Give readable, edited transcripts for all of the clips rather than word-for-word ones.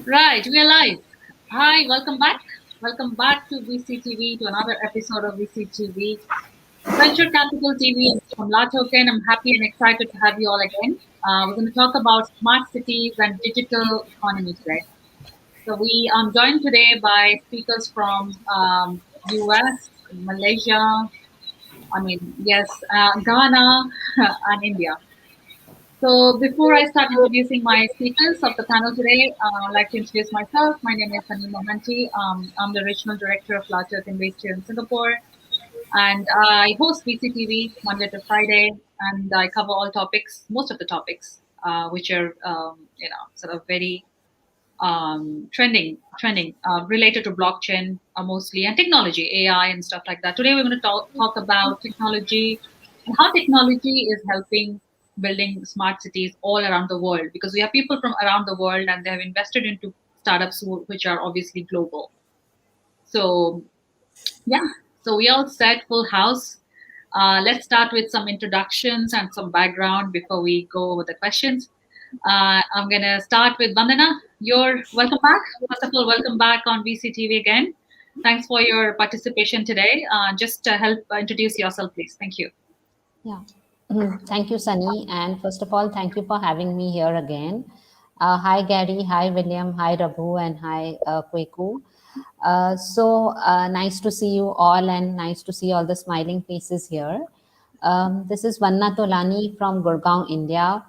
Right, we are live. Hi, welcome back. Welcome back to VCTV, to another episode of VCTV. Venture Capital TV from LATOKEN. I'm happy and excited to have you all again. We're going to talk about smart cities and digital economy today. So we joined today by speakers from US, Malaysia, Ghana, and India. So before I start introducing my speakers of the panel today, I'd like to introduce myself. My name is Sunny Mohanty. I'm the Regional Director of LATOKEN based here in Singapore. And I host VCTV Monday to Friday, and I cover all topics, most of the topics, which are, sort of very trending, related to blockchain mostly, and technology, AI and stuff like that. Today we're going to talk about technology and how technology is helping building smart cities all around the world, because we have people from around the world and they have invested into startups which are obviously global. So yeah, so we all set full house. Let's start with some introductions and some background before we go over the questions. I'm going to start with Vandana. You're welcome back. First of all, welcome back on VCTV again. Thanks for your participation today. Just help introduce yourself, please. Thank you. Yeah. Thank you, Sunny. And first of all, thank you for having me here again. Hi, Gary. Hi, William. Hi, Raghu. And hi, Kweku. Nice to see you all and nice to see all the smiling faces here. This is Vanna Tolani from Gurgaon, India.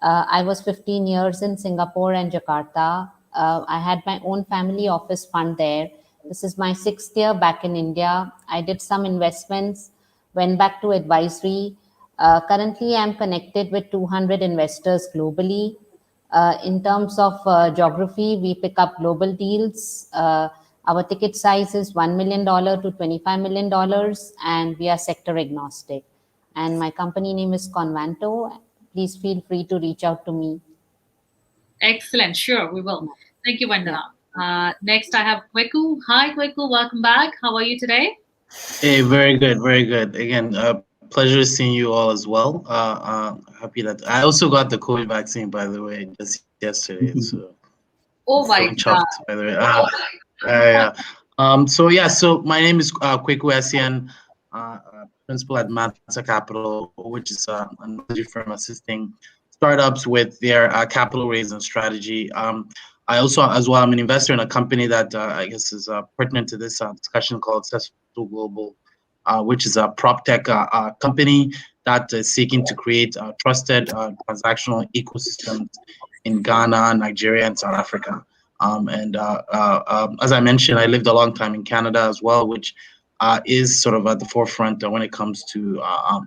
I was 15 years in Singapore and Jakarta. I had my own family office fund there. This is my 6th year back in India. I did some investments, went back to advisory. Currently, I'm connected with 200 investors globally. In terms of geography, we pick up global deals. Our ticket size is $1 million to $25 million, and we are sector agnostic. And my company name is Convanto. Please feel free to reach out to me. Excellent. Sure, we will. Thank you, Vandana. Next, I have Kweku. Hi, Kweku. Welcome back. How are you today? Hey, very good, very good. Again, pleasure seeing you all as well. Happy that I also got the COVID vaccine, by the way, just yesterday. So, Oh my God. chuffed, by the way. Yeah. So my name is Kweku Essien, principal at Mansa Capital, which is a technology firm assisting startups with their capital raise and strategy. I also, as well, I'm an investor in a company that I guess is pertinent to this discussion called Successful Global, which is a prop tech company that is seeking to create trusted transactional ecosystems in Ghana, Nigeria, and South Africa. As I mentioned, I lived a long time in Canada as well, which is sort of at the forefront when it comes to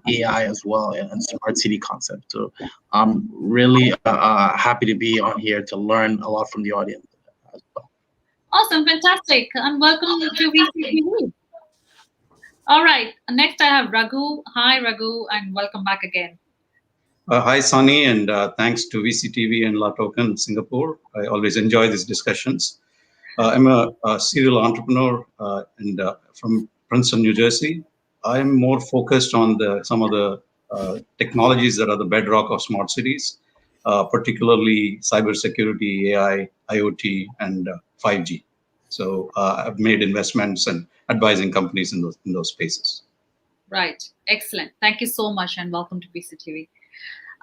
AI as well and smart city concept. So I'm really happy to be on here to learn a lot from the audience as well. Awesome, fantastic, and welcome to VCTV. All right, next I have Raghu. Hi, Raghu, and welcome back again. Hi, Sunny, and thanks to VCTV and LATOKEN Singapore. I always enjoy these discussions. I'm a serial entrepreneur and from Princeton, New Jersey. I'm more focused on some of the technologies that are the bedrock of smart cities, particularly cybersecurity, AI, IoT, and 5G. So I've made investments and advising companies in those spaces. Right, excellent. Thank you so much, and welcome to VCTV.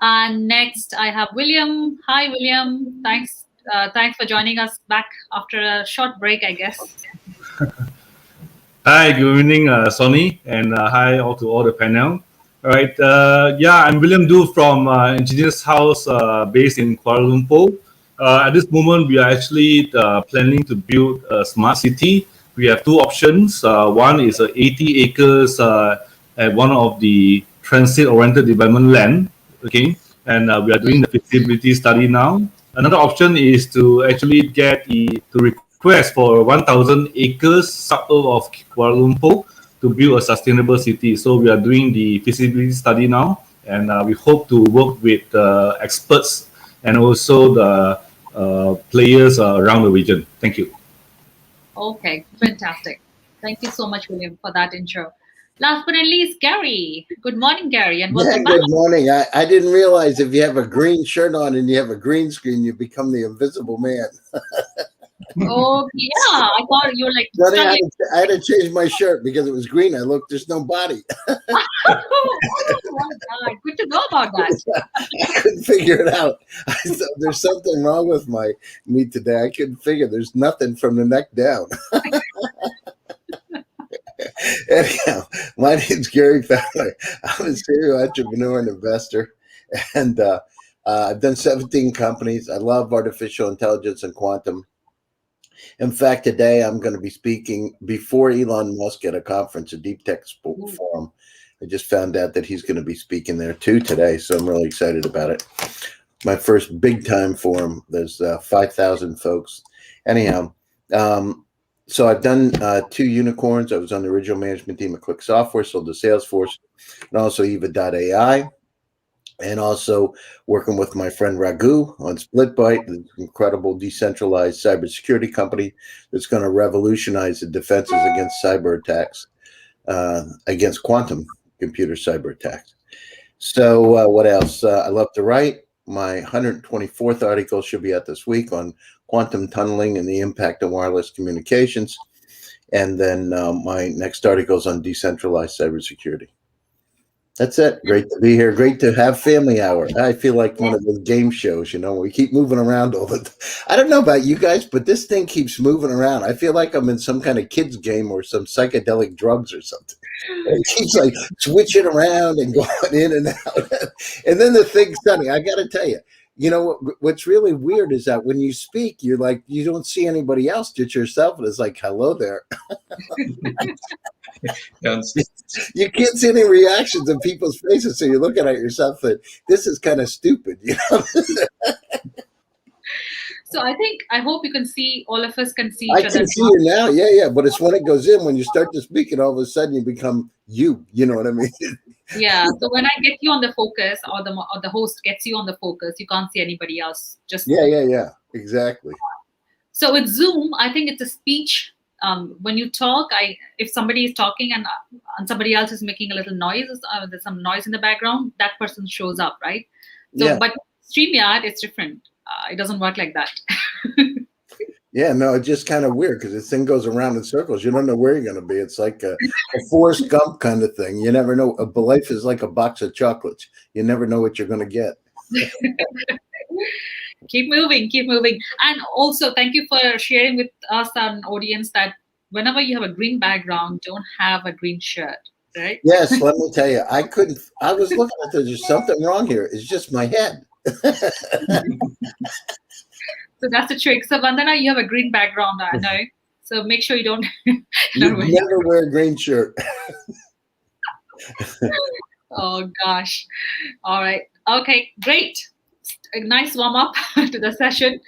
And next, I have William. Hi, William. Thanks for joining us back after a short break, I guess. Hi, good evening, Sonny, and hi to all the panel. All right, I'm William Du from Engineers House based in Kuala Lumpur. At this moment, we are actually planning to build a smart city. We have two options. One is 80 acres at one of the transit-oriented development land. Okay, and we are doing the feasibility study now. Another option is to actually request for 1,000 acres suburb of Kuala Lumpur to build a sustainable city. So we are doing the feasibility study now, and we hope to work with experts and also the players around the region. Thank you. Okay, fantastic. Thank you so much, William, for that intro. Last but not least, Gary. Good morning, Gary, and welcome back. Good morning. I didn't realize if you have a green shirt on and you have a green screen, you become the invisible man. Oh, yeah. I thought you were like Sonny, struggling. I had to change my shirt because it was green. I looked, there's no body. Oh, my God. Good to know about that. I couldn't figure it out. I thought there's something wrong with me today. I couldn't figure. There's nothing from the neck down. Anyhow, my name's Gary Fowler. I'm a serial entrepreneur and investor, and I've done 17 companies. I love artificial intelligence and quantum. In fact, today I'm going to be speaking before Elon Musk at a conference, a deep tech forum. I just found out that he's going to be speaking there too today, so I'm really excited about it. My first big time forum. There's 5,000 folks. Anyhow, so I've done 2 unicorns. I was on the original management team of Click Software, sold to Salesforce, and also Eva.ai. And also working with my friend Raghu on SplitByte, the incredible decentralized cybersecurity company that's going to revolutionize the defenses against cyber attacks, against quantum computer cyber attacks. So what else? I love to write. My 124th article should be out this week on quantum tunneling and the impact on wireless communications. And then my next article is on decentralized cybersecurity. That's it. Great to be here. Great to have family hour. I feel like one of those game shows, we keep moving around all the time. I don't know about you guys, but this thing keeps moving around. I feel like I'm in some kind of kids game or some psychedelic drugs or something. It keeps like switching around and going in and out. And then the thing, Sonny, I got to tell you, what's really weird is that when you speak, you're like, you don't see anybody else, just yourself. And it's like, hello there. You can't see any reactions in people's faces, so you're looking at yourself that this is kind of stupid, So I hope you can see, all of us can see I each other. can see you now, yeah. But it's when it goes in, when you start to speak, and all of a sudden you become you. You know what I mean? Yeah. So when I get you on the focus, or the host gets you on the focus, you can't see anybody else. Just Yeah. Exactly. So with Zoom, I think it's a speech. When you talk, if somebody is talking and somebody else is making a little noise, there's some noise in the background, that person shows up, right? So, Yeah. But StreamYard, it's different. It doesn't work like that. Yeah, no, it's just kind of weird because this thing goes around in circles. You don't know where you're going to be. It's like a Forrest Gump kind of thing. You never know. A life is like a box of chocolates. You never know what you're going to get. Keep moving. And also, thank you for sharing with us, an audience, that whenever you have a green background, don't have a green shirt, right? Yes, let me tell you, I was looking at there's something wrong here. It's just my head. So that's the trick. So Vandana, you have a green background, I know. So make sure you don't. You never wear a green shirt. Oh gosh. All right. Okay, great. A nice warm up to the session.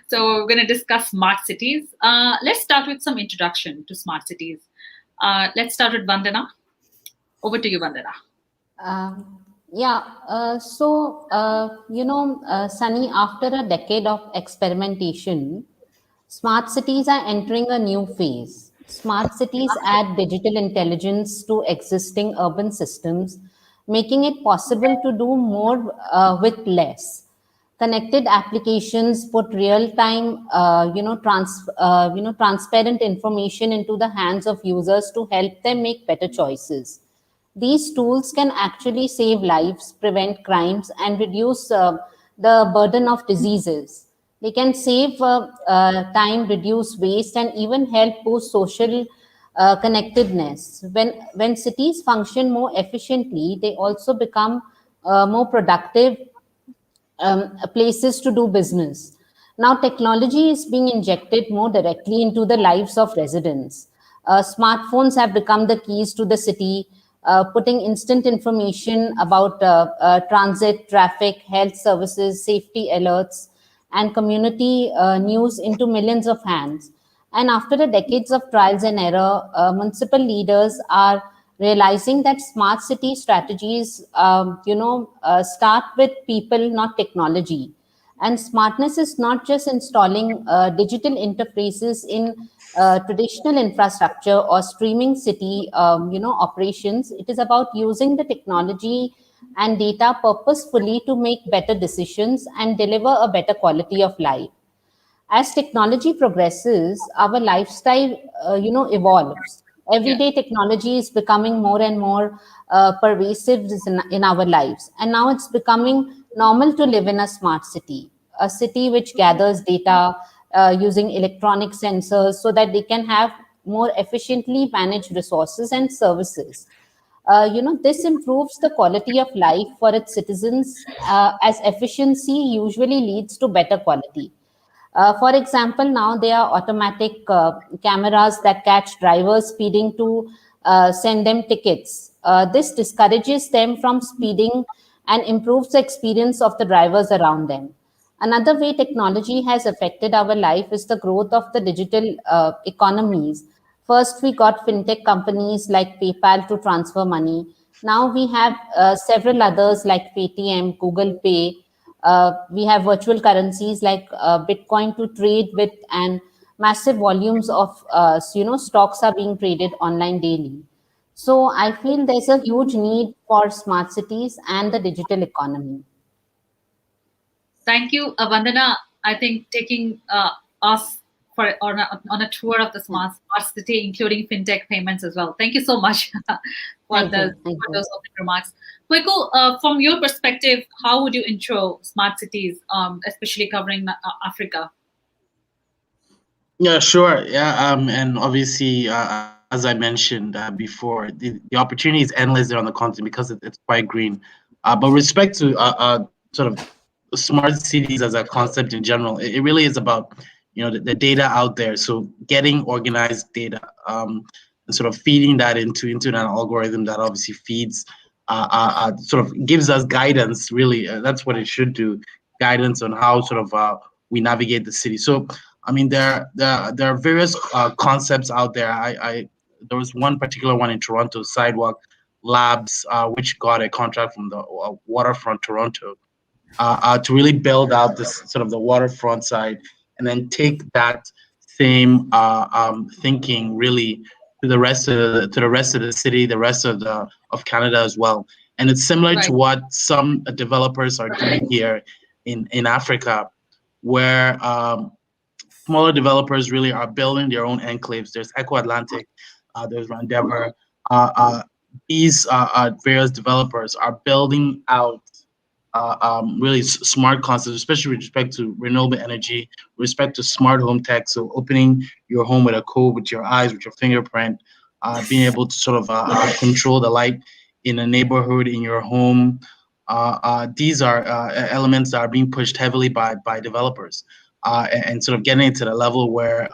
So we're going to discuss smart cities. Let's start with some introduction to smart cities. Let's start with Vandana. Over to you, Vandana. Sunny, after a decade of experimentation, smart cities are entering a new phase. Smart cities add digital intelligence to existing urban systems, making it possible to do more with less. Connected applications put real-time, transparent information into the hands of users to help them make better choices. These tools can actually save lives, prevent crimes, and reduce the burden of diseases. They can save time, reduce waste, and even help boost social connectedness. When cities function more efficiently, they also become more productive places to do business. Now, technology is being injected more directly into the lives of residents. Smartphones have become the keys to the city, putting instant information about transit, traffic, health services, safety alerts, and community news into millions of hands. And after the decades of trials and error, municipal leaders are realizing that smart city strategies, start with people, not technology. And smartness is not just installing digital interfaces in traditional infrastructure or streaming city, operations. It is about using the technology and data purposefully to make better decisions and deliver a better quality of life. As technology progresses, our lifestyle, evolves. Yeah. Everyday technology is becoming more and more pervasive in our lives. And now it's becoming normal to live in a smart city, a city which gathers data using electronic sensors so that they can have more efficiently managed resources and services. This improves the quality of life for its citizens, as efficiency usually leads to better quality. For example, now there are automatic cameras that catch drivers speeding to send them tickets. This discourages them from speeding and improves the experience of the drivers around them. Another way technology has affected our life is the growth of the digital economies. First, we got fintech companies like PayPal to transfer money. Now we have several others like Paytm, Google Pay. We have virtual currencies like Bitcoin to trade with, and massive volumes of stocks are being traded online daily. So I feel there's a huge need for smart cities and the digital economy. Thank you, Vandana. I think taking us on a tour of the smart city, including fintech payments as well. Thank you so much for Thank you. Thank for you. those opening remarks. Kweko, from your perspective, how would you intro smart cities, especially covering Africa? Yeah, sure. Yeah, and obviously, as I mentioned before, the opportunity is endless there on the continent because it's quite green. But with respect to sort of smart cities as a concept in general, it really is about the data out there. So getting organized data, and sort of feeding that into an algorithm that obviously feeds, sort of gives us guidance. Really, that's what it should do. Guidance on how sort of we navigate the city. So I mean, there are various concepts out there. There was one particular one in Toronto, Sidewalk Labs, which got a contract from the Waterfront Toronto to really build out this sort of the waterfront side, and then take that same thinking really to the rest of the city, the rest of Canada as well. And it's similar Right. to what some developers are doing here in Africa, where smaller developers really are building their own enclaves. There's Echo Atlantic, there's Randever. These various developers are building out really smart concepts, especially with respect to renewable energy, with respect to smart home tech. So opening your home with a code, with your eyes, with your fingerprint, being able to sort of control the light in a neighborhood, in your home. These are elements that are being pushed heavily by developers, and sort of getting it to the level where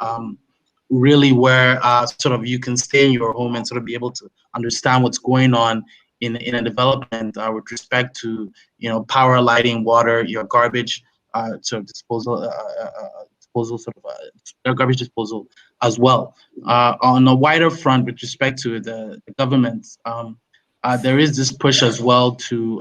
really where sort of you can stay in your home and sort of be able to understand what's going on in a development with respect to power, lighting, water, your garbage sort of disposal sort of garbage disposal as well. On a wider front, with respect to the government, there is this push as well to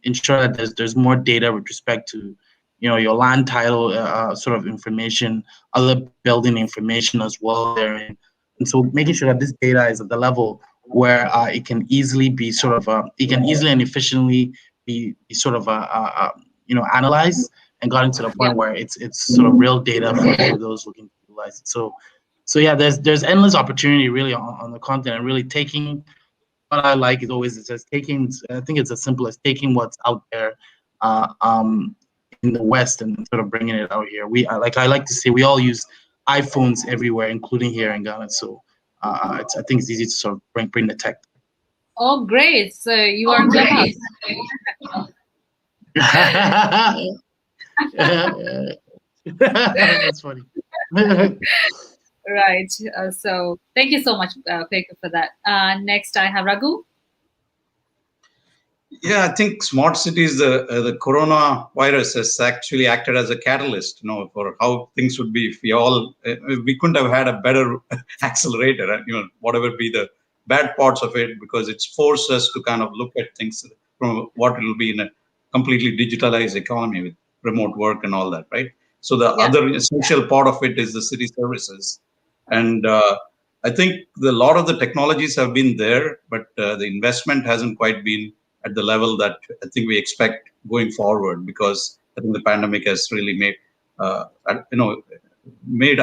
ensure that there's more data with respect to your land title sort of information, other building information as well there, and so making sure that this data is at the level where it can easily be sort of it can easily and efficiently be sort of analyzed and gotten to the Yeah. point where it's sort of real data for those looking to utilize it. So yeah, there's endless opportunity really on the content, and really taking what I like is always, it says taking, I think it's as simple as taking what's out there in the West and sort of bringing it out here. I like to say we all use iPhones everywhere, including here in Ghana. So I think it's easy to sort of bring the tech. Oh, great! So you are in Clubhouse. That's funny. Right. So thank you so much, Kweko, for that. Next, I have Raghu. Yeah, I think smart cities, the coronavirus has actually acted as a catalyst, for how things would be if we couldn't have had a better accelerator, whatever be the bad parts of it, because it's forced us to kind of look at things from what it will be in a completely digitalized economy with remote work and all that, right? So the other essential part of it is the city services. And I think a lot of the technologies have been there, but the investment hasn't quite been at the level that I think we expect going forward, because I think the pandemic has really made made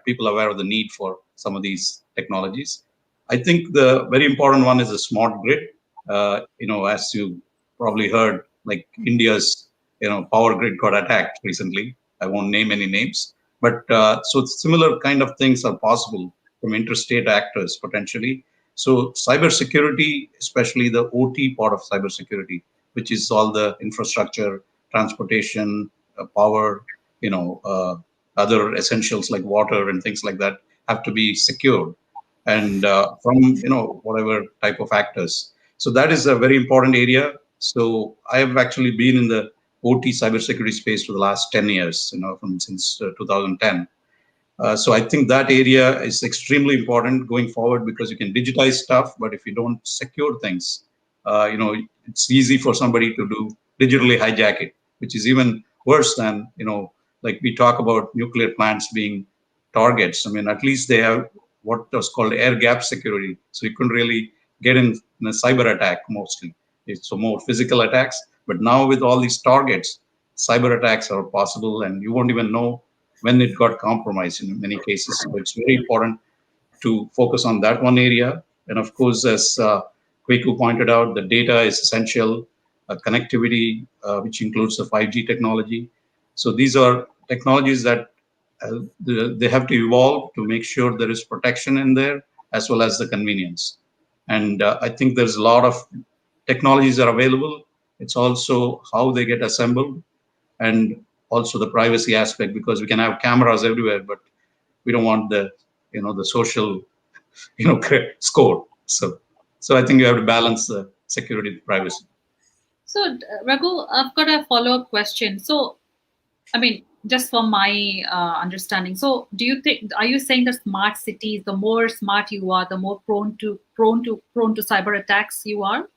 people aware of the need for some of these technologies. I think the very important one is a smart grid. As you probably heard, like India's, power grid got attacked recently. I won't name any names, but so similar kind of things are possible from interstate actors potentially. So cybersecurity, especially the OT part of cybersecurity, which is all the infrastructure, transportation, power, other essentials like water and things like that have to be secured, and from whatever type of actors. So that is a very important area. So I have actually been in the OT cybersecurity space for the last 10 years, since 2010. So I think that area is extremely important going forward, because you can digitize stuff, but if you don't secure things, it's easy for somebody to do digitally hijack it, which is even worse than, like we talk about nuclear plants being targets. I mean, at least they have what was called air gap security. So you couldn't really get in a cyber attack mostly. It's more physical attacks. But now with all these targets, cyber attacks are possible, and you won't even know when it got compromised in many cases. So it's very important to focus on that one area. And of course, as Kweku pointed out, the data is essential, connectivity, which includes the 5G technology. So these are technologies that they have to evolve to make sure there is protection in there, as well as the convenience. And I think there's a lot of technologies that are available. It's also how they get assembled, and also the privacy aspect, because we can have cameras everywhere, but we don't want the social score. So I think you have to balance the security and privacy. So, Raghu, I've got a follow-up question. So, I mean, just from my understanding, so are you saying that smart cities, the more smart you are, the more prone to cyber attacks you are?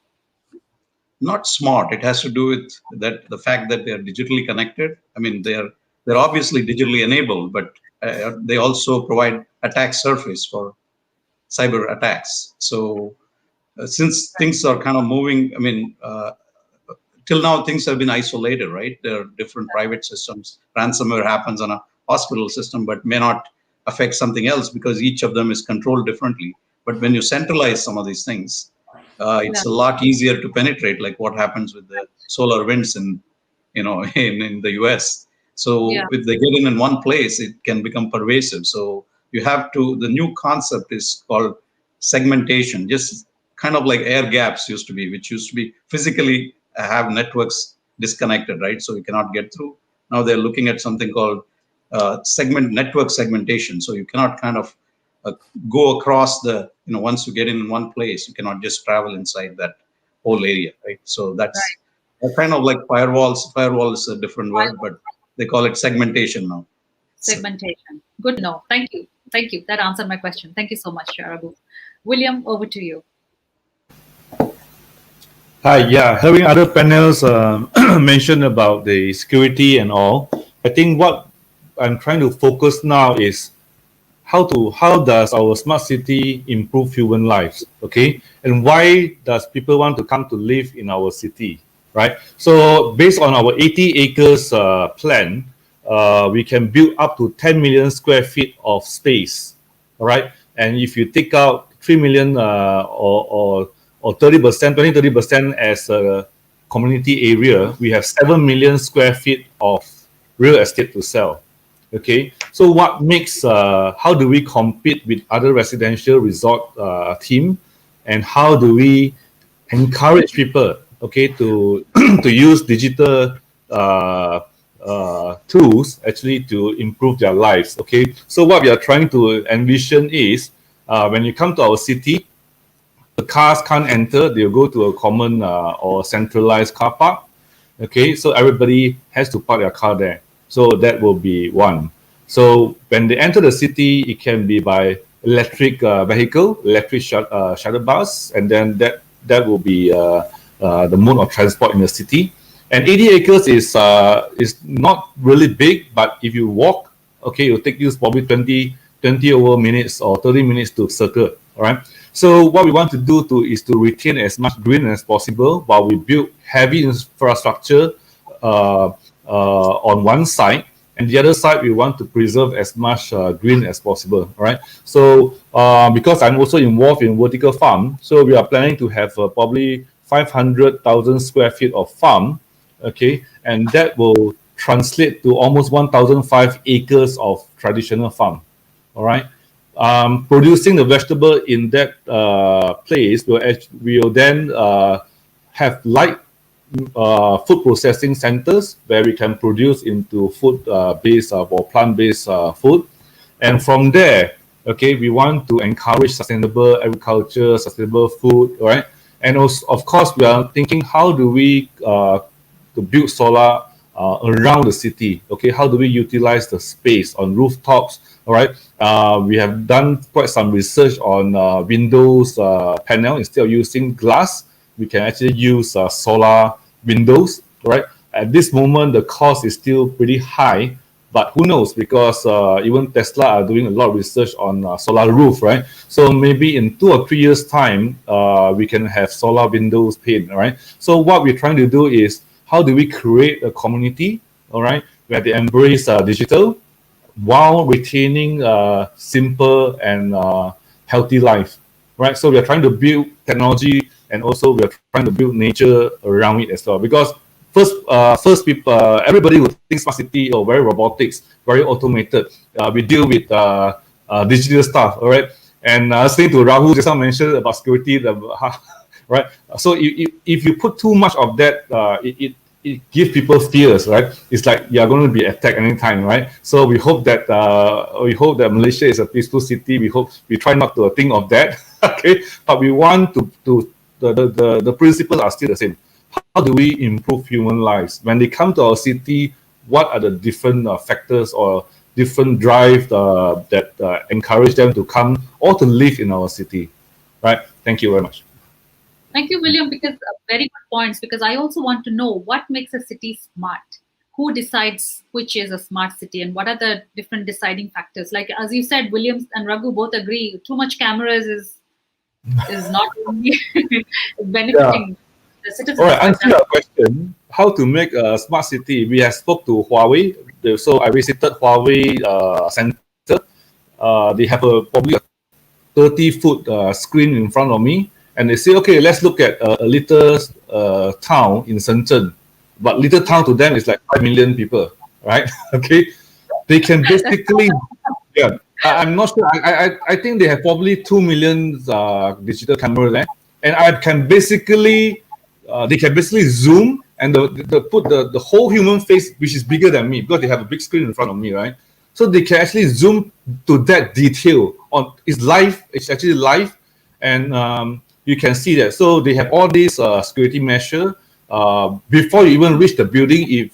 Not smart. It has to do with the fact that they are digitally connected. I mean, they're obviously digitally enabled, but they also provide attack surface for cyber attacks. So since things are kind of moving, I mean, till now things have been isolated, right? There are different private systems. Ransomware happens on a hospital system, but may not affect something else, because each of them is controlled differently. But when you centralize some of these things, it's a lot easier to penetrate, like what happens with the solar winds in the US. So if they get in one place, it can become pervasive. So you have to, the new concept is called segmentation, just kind of like air gaps used to be, which used to be physically have networks disconnected, right? So you cannot get through. Now they're looking at something called network segmentation. So you cannot kind of go across the, once you get in one place, you cannot just travel inside that whole area, right? So that's kind of like firewalls. Firewall is a different word, but they call it segmentation now. Segmentation. Good to know. Thank you. Thank you. That answered my question. Thank you so much, Raghu. William, over to you. Hi, yeah, having other panels mention about the security and all, I think what I'm trying to focus now is how does our smart city improve human lives, okay? And why does people want to come to live in our city, right? So based on our 80 acres plan, we can build up to 10 million square feet of space, all right? And if you take out 3 million or 30%, 20-30% as a community area, we have 7 million square feet of real estate to sell. Okay, so what makes, how do we compete with other residential resort team, and how do we encourage people, okay, to to use digital tools actually to improve their lives? Okay, so what we are trying to envision is when you come to our city, the cars can't enter, they'll go to a common or centralized car park. Okay, so everybody has to park their car there. So that will be one. So when they enter the city, it can be by electric vehicle, electric shuttle bus, and then that will be the mode of transport in the city. And 80 acres is not really big, but if you walk, okay, it'll take you probably 20 over minutes or 30 minutes to circle. All right. So what we want to do is to retain as much green as possible while we build heavy infrastructure on one side, and the other side we want to preserve as much green as possible. All right. So because I'm also involved in vertical farm, so we are planning to have probably 500,000 square feet of farm. Okay, and that will translate to almost 1,005 acres of traditional farm. All right. Producing the vegetable in that place will then have light food processing centers where we can produce into food based or plant-based food. And from there, okay, we want to encourage sustainable agriculture, sustainable food, right? And also, of course, we are thinking how do we to build solar around the city. Okay, how do we utilize the space on rooftops? All right, we have done quite some research on windows panel. Instead of using glass, we can actually use solar windows. Right, at this moment the cost is still pretty high, but who knows, because even Tesla are doing a lot of research on solar roof, right? So maybe in 2 or 3 years time we can have solar windows paint. All right, so what we're trying to do is how do we create a community, all right, where they embrace digital while retaining simple and healthy life, right? So we are trying to build technology, and also we are trying to build nature around it as well. Because first people, everybody would think smart city or very robotics, very automated. We deal with digital stuff, all right. And saying to Rahul just now mentioned about security, right? So if you put too much of that, it gives people fears, right? It's like you're going to be attacked anytime, right? So we hope that Malaysia is a peaceful city. We try not to think of that, okay? But we want the principles are still the same. How do we improve human lives when they come to our city? What are the different factors or different drive that encourage them to come or to live in our city, right? Thank you very much. Thank you, William, because very good points. Because I also want to know what makes a city smart. Who decides which is a smart city, and what are the different deciding factors? Like as you said, William and Raghu both agree. Too much cameras is not only benefiting the citizens. All right, answer your question. How to make a smart city? We have spoke to Huawei. So I visited Huawei center. They have probably a 30-foot screen in front of me. And they say, okay, let's look at a little town in Shenzhen. But little town to them is like 5 million people, right? Okay. They can basically, yeah, I'm not sure. I think they have probably 2 million digital cameras there. And I can basically, they can basically zoom and put the whole human face, which is bigger than me, because they have a big screen in front of me, right? So they can actually zoom to that detail. It's live, it's actually live. And you can see that. So they have all these security measures before you even reach the building.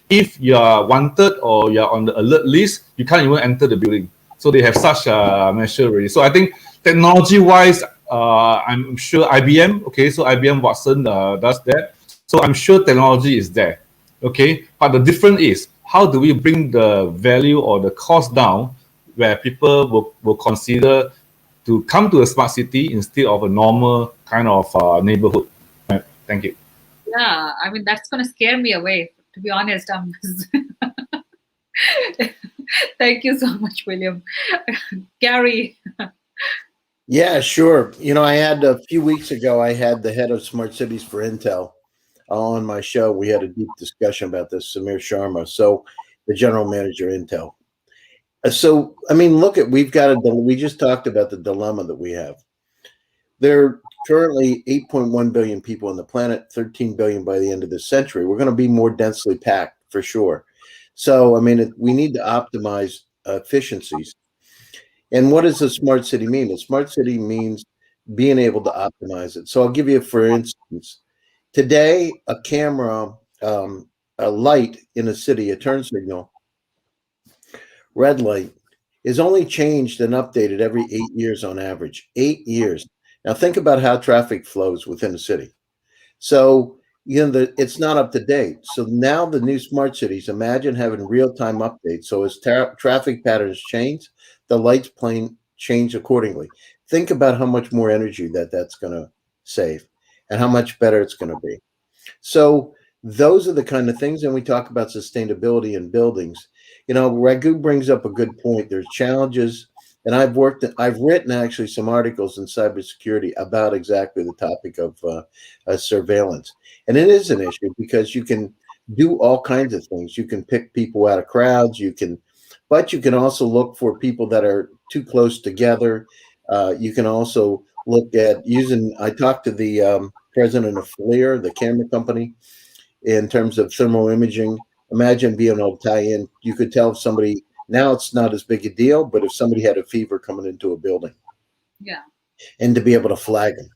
If you are wanted or you are on the alert list, you can't even enter the building. So they have such a measure already. So I think technology-wise, I'm sure IBM. Okay, so IBM Watson does that. So I'm sure technology is there. Okay, but the difference is how do we bring the value or the cost down, where people will consider to come to a smart city instead of a normal kind of neighborhood. Right. Thank you. Yeah, I mean, that's going to scare me away, to be honest. Thank you so much, William. Gary. Yeah, sure. You know, I had a few weeks ago, I had the head of smart cities for Intel on my show. We had a deep discussion about this, Samir Sharma, so the general manager of Intel. So, I mean, look at, we just talked about the dilemma that we have. There are currently 8.1 billion people on the planet, 13 billion by the end of this century. We're going to be more densely packed for sure. So, I mean, we need to optimize efficiencies. And what does a smart city mean? A smart city means being able to optimize it. So I'll give you, for instance, today, a camera, a light in a city, a turn signal, red light, is only changed and updated every 8 years on average. 8 years. Now think about how traffic flows within a city. So, you know, it's not up to date. So now the new smart cities, imagine having real-time updates. So as traffic patterns change, the lights change accordingly. Think about how much more energy that's going to save and how much better it's going to be. So those are the kind of things. And we talk about sustainability in buildings. Raghu brings up a good point. There's challenges, and I've written actually some articles in cybersecurity about exactly the topic of surveillance, and it is an issue because you can do all kinds of things. You can pick people out of crowds. But you can also look for people that are too close together. You can also look at using. I talked to the president of FLIR, the camera company, in terms of thermal imaging. Imagine being able to tie in. You could tell if somebody, now it's not as big a deal, but if somebody had a fever coming into a building. Yeah. And to be able to flag them.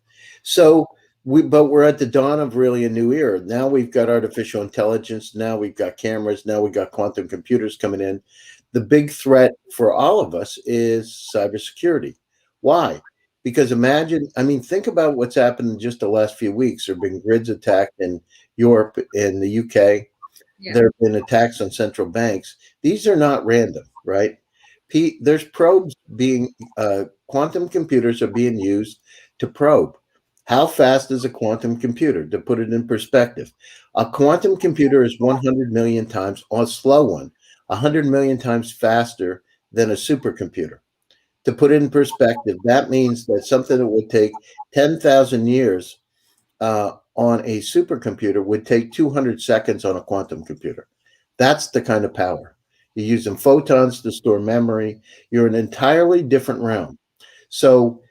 So we're at the dawn of really a new era. Now we've got artificial intelligence. Now we've got cameras. Now we've got quantum computers coming in. The big threat for all of us is cybersecurity. Why? Because think about what's happened in just the last few weeks. There have been grids attacked in Europe, in the UK. Yeah. There have been attacks on central banks. These are not random, right? There's probes quantum computers are being used to probe. How fast is a quantum computer? To put it in perspective, a quantum computer is 100 million times, on a slow one, 100 million times faster than a supercomputer. To put it in perspective, that means that something that would take 10,000 years on a supercomputer would take 200 seconds on a quantum computer. That's the kind of power. You're using photons to store memory. You're in an entirely different realm. So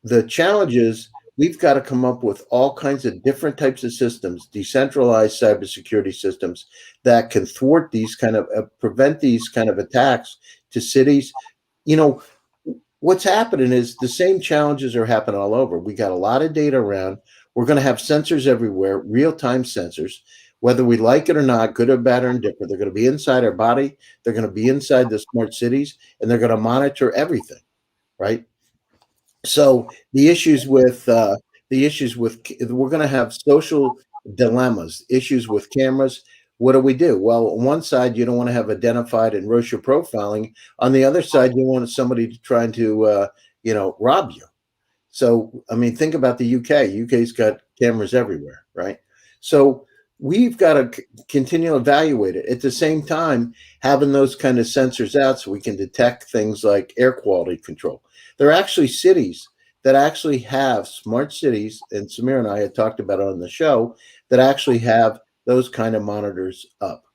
the challenge is we've got to come up with all kinds of different types of systems, decentralized cybersecurity systems that can thwart these prevent these kind of attacks to cities. What's happening is the same challenges are happening all over. We got a lot of data around. We're going to have sensors everywhere, real-time sensors, whether we like it or not, good or bad or indifferent. They're going to be inside our body. They're going to be inside the smart cities, and they're going to monitor everything, right? So the issues with we're going to have social dilemmas, issues with cameras. What do? Well, on one side, you don't want to have identified and racial profiling. On the other side, you want somebody trying to rob you. So, think about the UK. UK's got cameras everywhere, right? So we've got to continue to evaluate it. At the same time, having those kind of sensors out so we can detect things like air quality control. There are actually cities that actually have smart cities, and Samir and I had talked about it on the show, that actually have those kind of monitors up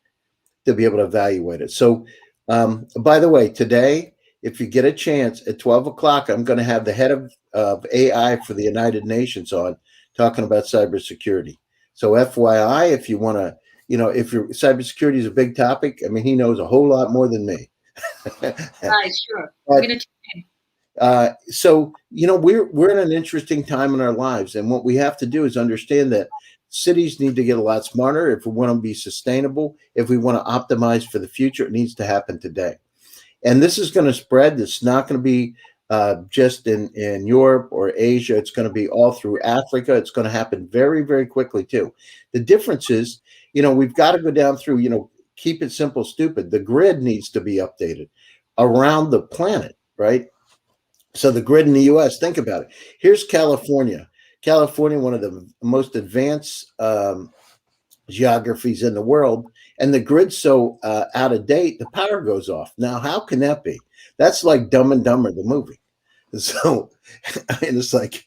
to be able to evaluate it. So, by the way, today, if you get a chance at 12 o'clock, I'm going to have the head of AI for the United Nations on talking about cybersecurity. So FYI, if you want to, if your cybersecurity is a big topic, he knows a whole lot more than me. Right, sure. So, we're in an interesting time in our lives. And what we have to do is understand that cities need to get a lot smarter if we want to be sustainable. If we want to optimize for the future, it needs to happen today. And this is going to spread. It's not going to be just in Europe or Asia. It's going to be all through Africa. It's going to happen very, very quickly, too. The difference is, we've got to go down through, keep it simple, stupid. The grid needs to be updated around the planet, right? So the grid in the U.S., think about it. Here's California. California, one of the most advanced geographies in the world, and the grid's so out of date, the power goes off. Now, how can that be? That's like Dumb and Dumber, the movie. So, it's like,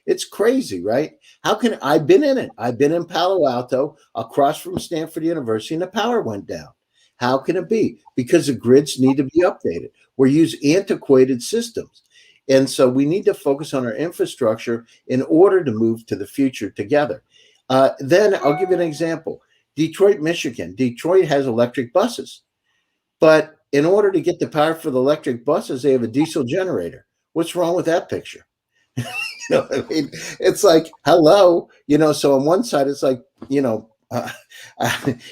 it's crazy, right? I've been in it. I've been in Palo Alto, across from Stanford University, and the power went down. How can it be? Because the grids need to be updated. We use antiquated systems. And so we need to focus on our infrastructure in order to move to the future together. Then I'll give you an example. Detroit, Michigan. Detroit has electric buses. But in order to get the power for the electric buses, they have a diesel generator. What's wrong with that picture? It's like, hello. So on one side, it's like,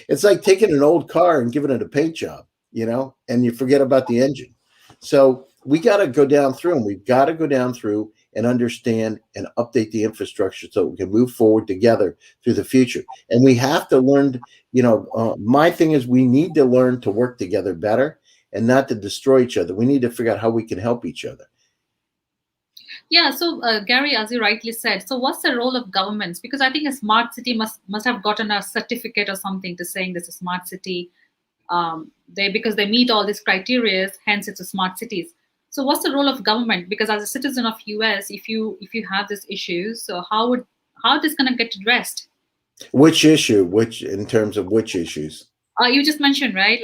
it's like taking an old car and giving it a paint job, and you forget about the engine. So we got to go down through, and we've got to go down through and understand and update the infrastructure so we can move forward together through the future. And we have to learn, my thing is we need to learn to work together better and not to destroy each other. We need to figure out how we can help each other. Yeah, so Gary, as you rightly said, so what's the role of governments? Because I think a smart city must have gotten a certificate or something to saying this is a smart city. Because they meet all these criteria, hence it's a smart cities. So what's the role of government? Because as a citizen of US, if you have these issues, so how this gonna get addressed? Which issue? Which in terms of which issues? You just mentioned, right?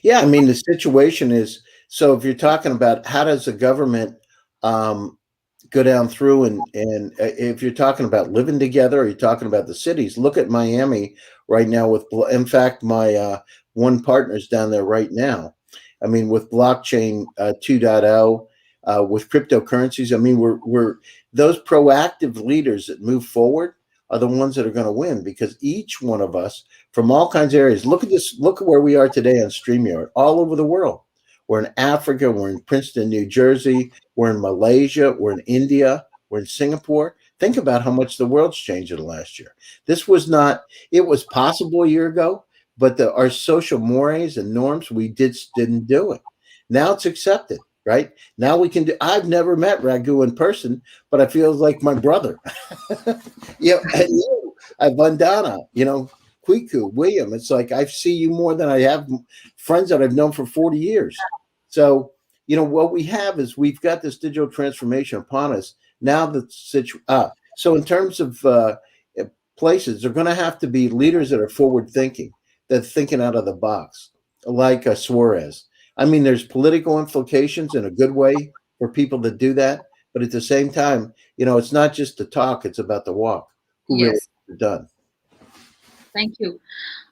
Yeah, I mean the situation is, so if you're talking about how does the government go down through and if you're talking about living together, or you're talking about the cities, look at Miami right now with, in fact, my one partner's down there right now. I mean, with blockchain 2.0, with cryptocurrencies, I mean, we're those proactive leaders that move forward are the ones that are going to win, because each one of us from all kinds of areas, look at this, look at where we are today on StreamYard, all over the world. We're in Africa, we're in Princeton, New Jersey, we're in Malaysia, we're in India, we're in Singapore. Think about how much the world's changed in the last year. This was not, it was possible a year ago, but our social mores and norms, we didn't do it. Now it's accepted, right? Now we can do, I've never met Raghu in person, but I feel like my brother. And you, Vandana, Kwiku, William, it's like I see you more than I have friends that I've known for 40 years. So, what we have is we've got this digital transformation upon us. Now so in terms of places, they're going to have to be leaders that are forward thinking, that are thinking out of the box, like Suarez. I mean, there's political implications in a good way for people to do that. But at the same time, it's not just the talk, it's about the walk. Who really Yes. gets it done. Thank you.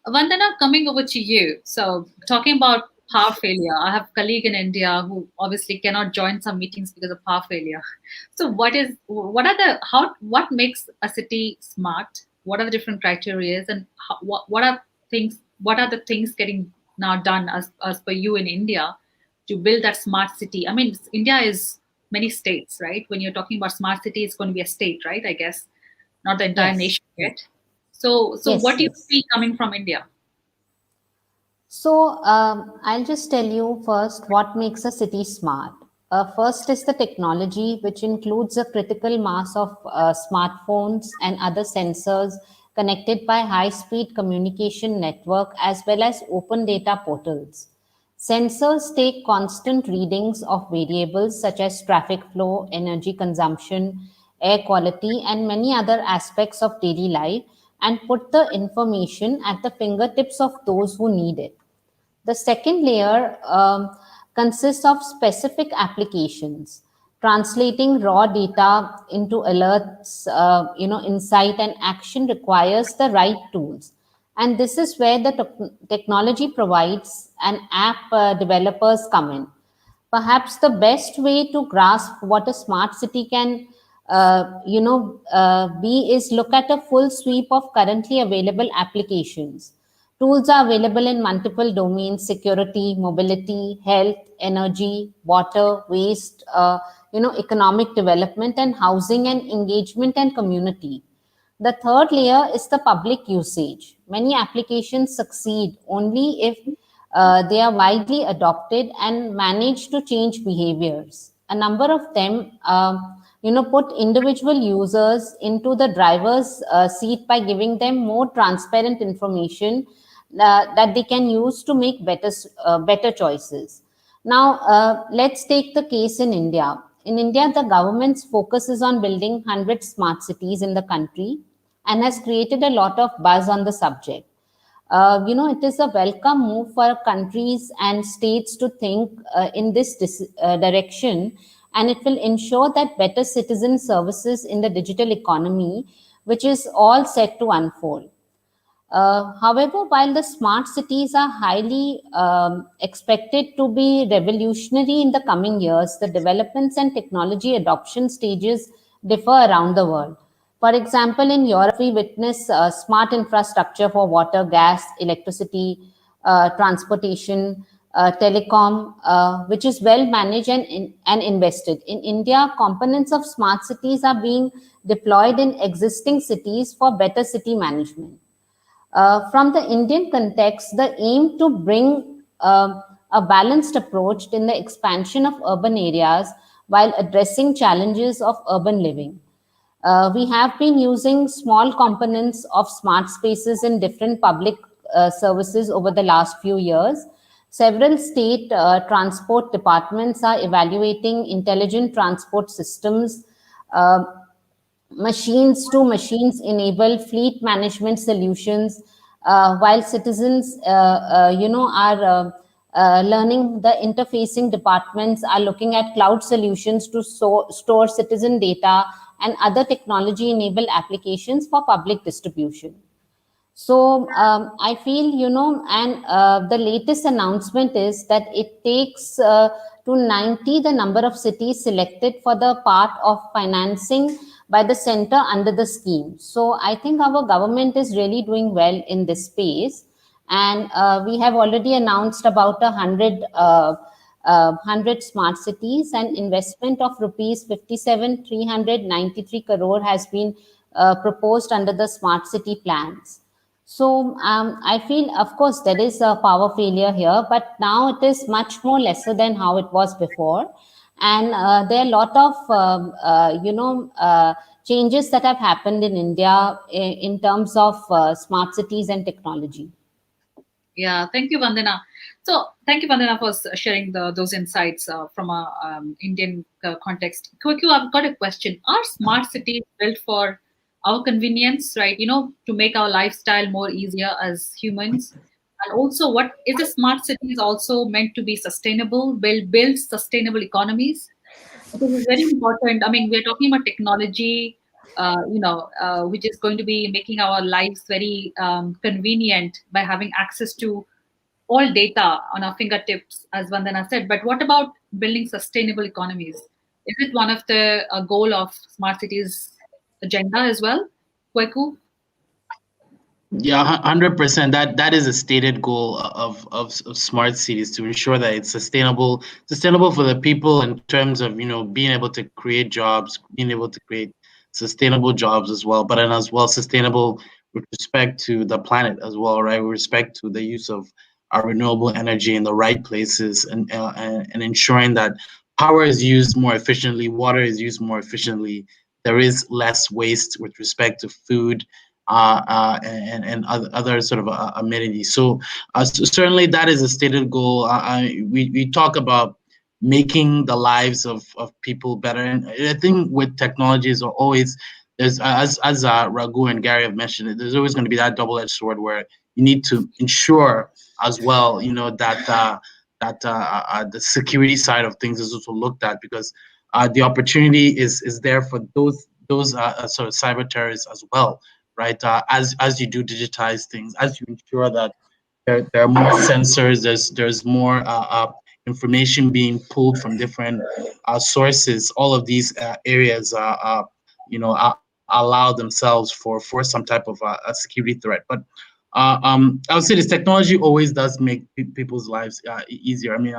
Vandana, coming over to you. So talking about power failure, I have a colleague in India who obviously cannot join some meetings because of power failure. So what makes a city smart? What are the different criteria, and what are the things getting now done as per you in India to build that smart city? I mean, India is many states, right? When you're talking about smart city, it's going to be a state, right? I guess not the entire Yes. nation yet. So Yes, what do you yes. see coming from India? So I'll just tell you first what makes a city smart. First is the technology, which includes a critical mass of smartphones and other sensors connected by high-speed communication network, as well as open data portals. Sensors take constant readings of variables such as traffic flow, energy consumption, air quality, and many other aspects of daily life, and put the information at the fingertips of those who need it. The second layer consists of specific applications, translating raw data into alerts, insight and action requires the right tools. And this is where the technology provides and app developers come in. Perhaps the best way to grasp what a smart city can be is look at a full sweep of currently available applications. Tools are available in multiple domains: security, mobility, health, energy, water, waste, economic development, and housing and engagement and community. The third layer is the public usage. Many applications succeed only if they are widely adopted and manage to change behaviors. A number of them, put individual users into the driver's seat by giving them more transparent information that they can use to make better choices. Now, let's take the case in India. In India, the government's focus is on building 100 smart cities in the country and has created a lot of buzz on the subject. It is a welcome move for countries and states to think in this direction, and it will ensure that better citizen services in the digital economy, which is all set to unfold. However, while the smart cities are highly expected to be revolutionary in the coming years, the developments and technology adoption stages differ around the world. For example, in Europe, we witness smart infrastructure for water, gas, electricity, transportation, telecom, which is well managed and invested. In India, components of smart cities are being deployed in existing cities for better city management. From the Indian context, the aim to bring a balanced approach in the expansion of urban areas while addressing challenges of urban living. We have been using small components of smart spaces in different public services over the last few years. Several state transport departments are evaluating intelligent transport systems, uh, machines to machines enable fleet management solutions, while citizens are learning. The interfacing departments are looking at cloud solutions to store citizen data and other technology enabled applications for public distribution. So I feel, and the latest announcement is that it takes to 90 the number of cities selected for the part of financing by the center under the scheme. So I think our government is really doing well in this space. And we have already announced about 100 smart cities, and investment of rupees 57,393 crore has been proposed under the smart city plans. So I feel, of course, there is a power failure here, but now it is much more lesser than how it was before. And there are a lot of, changes that have happened in India in terms of smart cities and technology. Yeah, thank you, Vandana. So, thank you, Vandana, for sharing those insights from a Indian context. Quickly, I've got a question. Are smart cities built for our convenience, right? To make our lifestyle more easier as humans? And also, what is a smart city is also meant to be sustainable, build sustainable economies? Because it's very important. I mean, we're talking about technology, which is going to be making our lives very convenient by having access to all data on our fingertips, as Vandana said. But what about building sustainable economies? Is it one of the goal of smart cities agenda as well, Kweku? Yeah, 100%. That is a stated goal of smart cities, to ensure that it's sustainable for the people in terms of being able to create jobs, being able to create sustainable jobs as well, but then as well sustainable with respect to the planet as well, right? With respect to the use of our renewable energy in the right places, and ensuring that power is used more efficiently, water is used more efficiently. There is less waste with respect to food, and other sort of amenities. So certainly that is a stated goal. We talk about making the lives of people better, and I think with technologies are always there's as Raghu and Gary have mentioned, there's always going to be that double-edged sword where you need to ensure as well, that the security side of things is also looked at, because the opportunity is there for those sort of cyber terrorists as well, right? As you do digitize things, as you ensure that there are more sensors, there's more information being pulled from different sources. All of these areas, allow themselves for some type of a security threat. But I would say this technology always does make people's lives easier. I mean,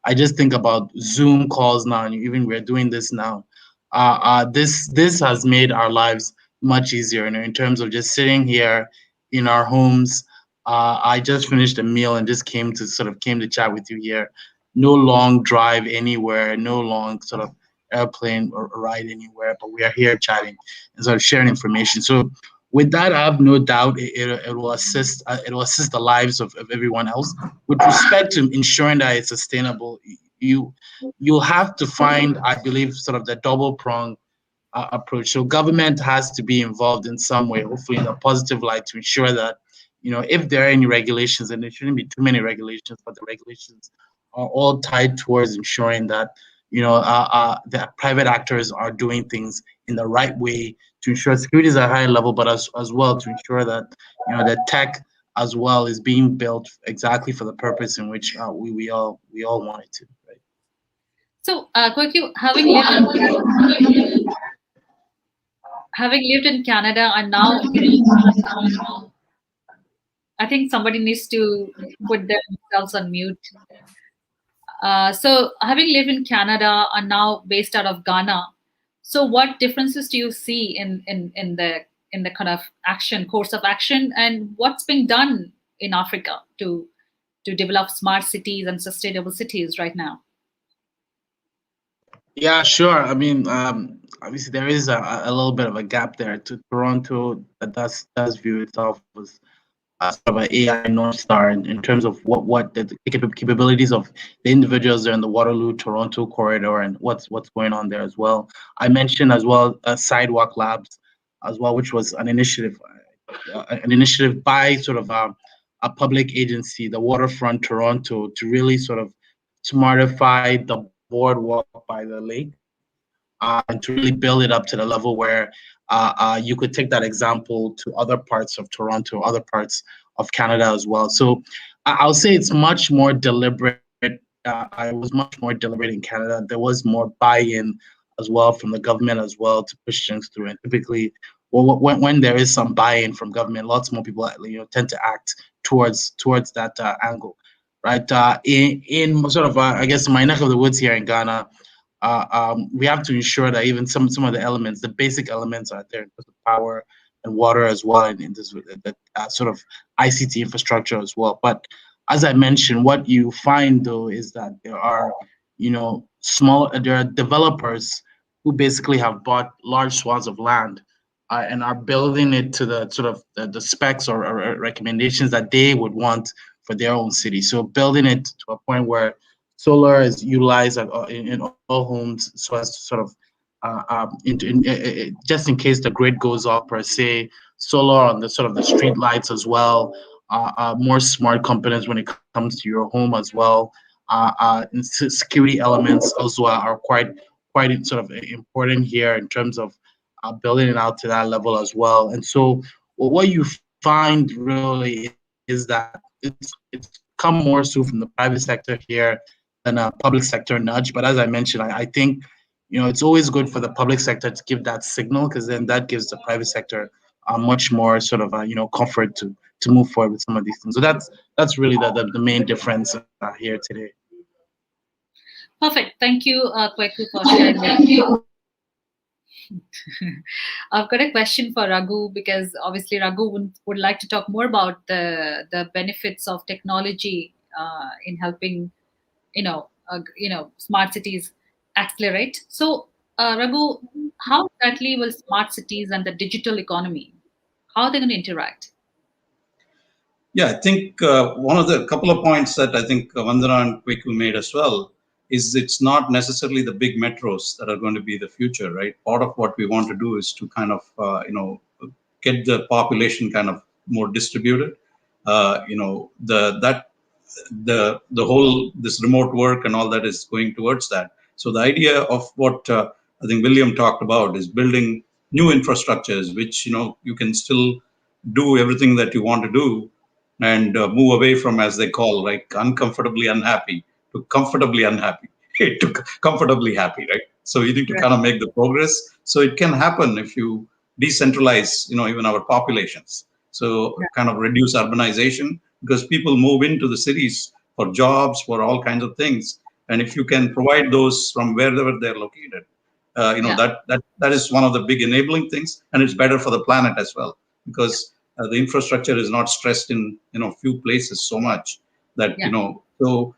I just think about Zoom calls now, and even we're doing this now. This has made our lives much easier, in terms of just sitting here in our homes. I just finished a meal and just came to chat with you here. No long drive anywhere, no long sort of airplane or ride anywhere, but we are here chatting and sort of sharing information. So with that, I have no doubt it will assist the lives of everyone else. With respect to ensuring that it's sustainable, you'll have to find, I believe, sort of the double prong approach. So government has to be involved in some way, hopefully in a positive light, to ensure that, if there are any regulations, and there shouldn't be too many regulations, but the regulations are all tied towards ensuring that, the private actors are doing things in the right way to ensure security is at a high level, but as well to ensure that, the tech as well is being built exactly for the purpose in which we all want it to, right? So, Kweku, having lived in Canada and now, I think somebody needs to put themselves on mute. So, having lived in Canada and now based out of Ghana, so what differences do you see in the kind of course of action, and what's being done in Africa to develop smart cities and sustainable cities right now? Yeah, sure. I mean, obviously there is a little bit of a gap there. To Toronto that does view itself as sort of an AI North Star in terms of what the capabilities of the individuals there in the Waterloo Toronto corridor and what's going on there as well. I mentioned as well Sidewalk Labs as well, which was an initiative by sort of a public agency, the Waterfront Toronto, to really sort of smartify the boardwalk by the lake and to really build it up to the level where you could take that example to other parts of Toronto, other parts of Canada as well. So I'll say it's much more deliberate. I was much more deliberate in Canada. There was more buy-in as well from the government as well to push things through. And typically, well, when there is some buy-in from government, lots more people tend to act towards that angle, right? In sort of I guess my neck of the woods here in Ghana, we have to ensure that even some of the elements, the basic elements, are there in terms of power and water as well, in this sort of ICT infrastructure as well. But as I mentioned, what you find though is that there are developers who basically have bought large swaths of land and are building it to the sort of the specs or recommendations that they would want for their own city. So building it to a point where solar is utilized in all homes so as to sort of just in case the grid goes off per se, solar on the sort of the street lights as well, more smart components when it comes to your home as well. And security elements also are quite sort of important here in terms of building it out to that level as well. And so what you find really is that it's come more so from the private sector here than a public sector nudge. But as I mentioned, I think it's always good for the public sector to give that signal, because then that gives the private sector much more sort of comfort to move forward with some of these things. So that's really the main difference here today. Perfect. Thank you, Kweku, for sharing that. I've got a question for Raghu, because obviously Raghu would like to talk more about the benefits of technology in helping smart cities accelerate. So Raghu, how exactly will smart cities and the digital economy, how are they going to interact? Yeah, I think one of the couple of points that I think Vandana and Kweku made as well is it's not necessarily the big metros that are going to be the future, right? Part of what we want to do is to kind of, get the population kind of more distributed. The whole this remote work and all that is going towards that. So the idea of what I think William talked about is building new infrastructures, which you can still do everything that you want to do and move away from, as they call, like uncomfortably unhappy to comfortably unhappy to comfortably happy, right? So you need to kind of make the progress. So it can happen if you decentralize, even our populations. So kind of reduce urbanization, because people move into the cities for jobs, for all kinds of things. And if you can provide those from wherever they're located, that is one of the big enabling things, and it's better for the planet as well, because the infrastructure is not stressed in few places so much that So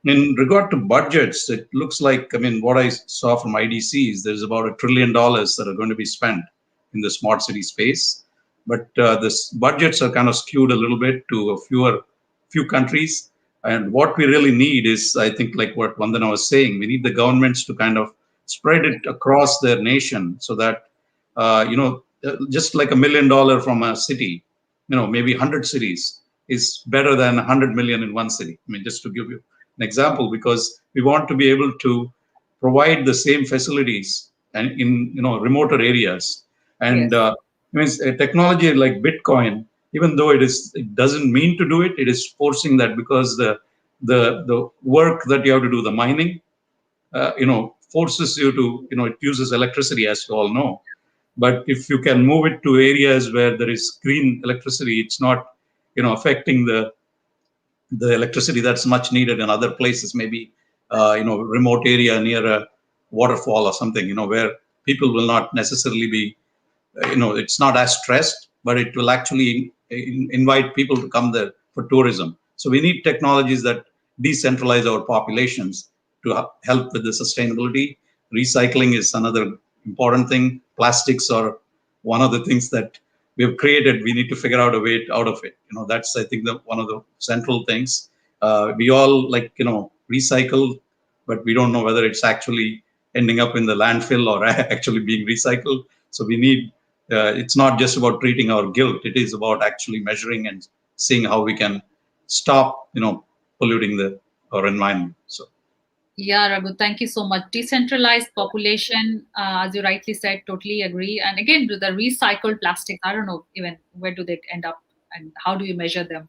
in regard to budgets, it looks like, what I saw from IDC is there's about $1 trillion that are going to be spent in the smart city space, but this budgets are kind of skewed a little bit to a few countries. And what we really need is, I think, like what Vandana was saying, we need the governments to kind of spread it across their nation, so that just like $1 million from a city, maybe 100 cities is better than 100 million in one city. Just to give you an example, because we want to be able to provide the same facilities and in remoter areas. And technology like Bitcoin, even though it doesn't mean to do it, it is forcing that, because the work that you have to do, the mining, forces you to, it uses electricity, as you all know. But if you can move it to areas where there is green electricity, it's not, affecting the electricity that's much needed in other places, maybe, remote area near a waterfall or something, where people will not necessarily be, it's not as stressed, but it will actually invite people to come there for tourism. So we need technologies that decentralize our populations to help with the sustainability recycling is another important thing. Plastics are one of the things that we have created. We need to figure out a way out of it. That's, I think, one of the central things. We all recycle, but we don't know whether it's actually ending up in the landfill or actually being recycled. So we need, it's not just about treating our guilt. It is about actually measuring and seeing how we can stop, polluting our environment. So. Yeah, Raghu, thank you so much. Decentralized population, as you rightly said, totally agree. And again, the recycled plastics, I don't know even where do they end up and how do you measure them?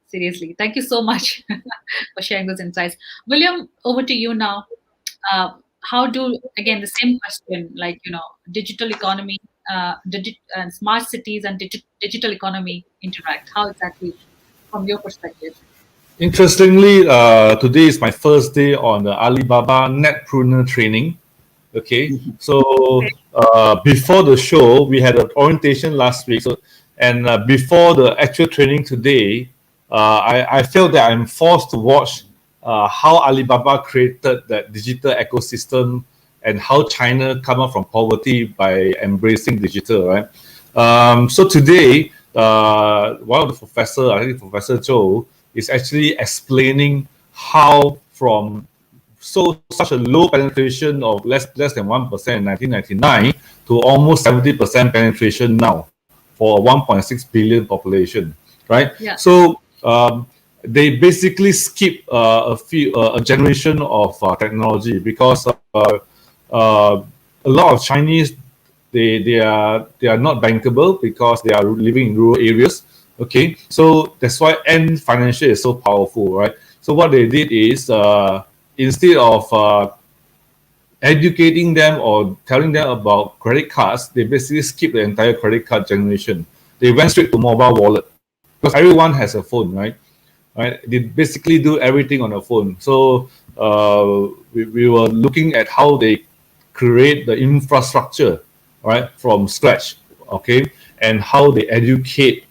Seriously, thank you so much for sharing those insights. William, over to you now. How do, again, the same question, like, digital economy, smart cities and digital economy interact? How exactly, from your perspective? Interestingly, today is my first day on the Alibaba Netpreneur training. Okay, so before the show, we had an orientation last week. So, and before the actual training today, I felt that I'm forced to watch how Alibaba created that digital ecosystem and how China come out from poverty by embracing digital, right? So today, one of the professor, I think Professor Zhou, is actually explaining how from such a low penetration of less than 1% in 1999 to almost 70% penetration now for a 1.6 billion population, right? Yeah. So they basically skip a generation of technology because a lot of Chinese they are not bankable because they are living in rural areas. Okay, so that's why Ant Financial is so powerful, right? So what they did is instead of educating them or telling them about credit cards, they basically skip the entire credit card generation. They went straight to mobile wallet because everyone has a phone, right? Right? They basically do everything on a phone. So we were looking at how they create the infrastructure, right, from scratch, okay, and how they educate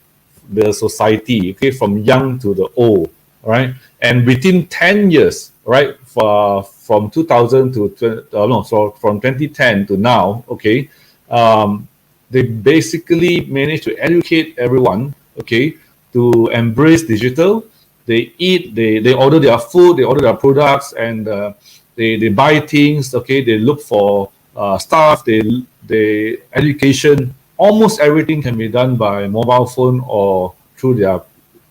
the society, okay, from young to the old, right? And within 10 years, right, from 2000 to from 2010 to now, okay, they basically managed to educate everyone, okay, to embrace digital. They eat, they order their food, they order their products, and they buy things, okay, they look for stuff, they education. Almost everything can be done by mobile phone or through their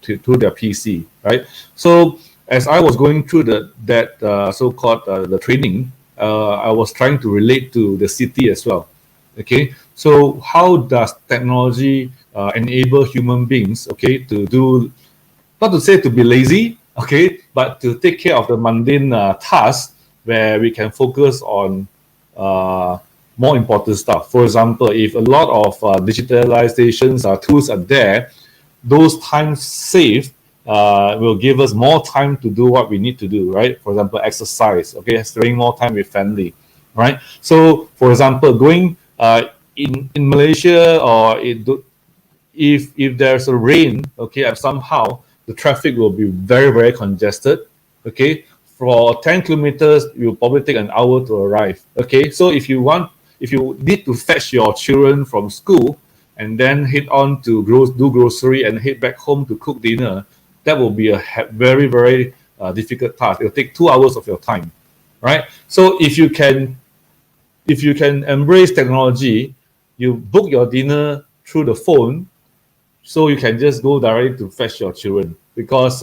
PC, right? So as I was going through that so-called the training, I was trying to relate to the city as well. Okay, so how does technology enable human beings, okay, to do, not to say to be lazy, okay, but to take care of the mundane tasks where we can focus on more important stuff. For example, if a lot of digitalizations tools are there, those times saved will give us more time to do what we need to do, right? For example, exercise, okay, spending more time with family, right? So, for example, going in Malaysia, or if there's a rain, okay, and somehow the traffic will be very, very congested, okay? For 10 kilometers, it will probably take an hour to arrive, okay? So if you need to fetch your children from school and then head on to do grocery and head back home to cook dinner, that will be a very, very difficult task. It will take 2 hours of your time, right? So if you can embrace technology, you book your dinner through the phone, so you can just go directly to fetch your children, because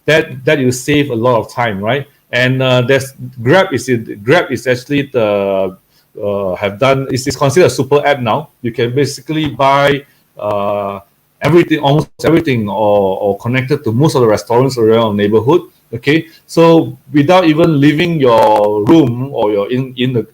that you save a lot of time, right? And there's Grab is actually the it's considered a super app now. You can basically buy everything, almost everything, or connected to most of the restaurants around the neighborhood. Okay, so without even leaving your room, or you're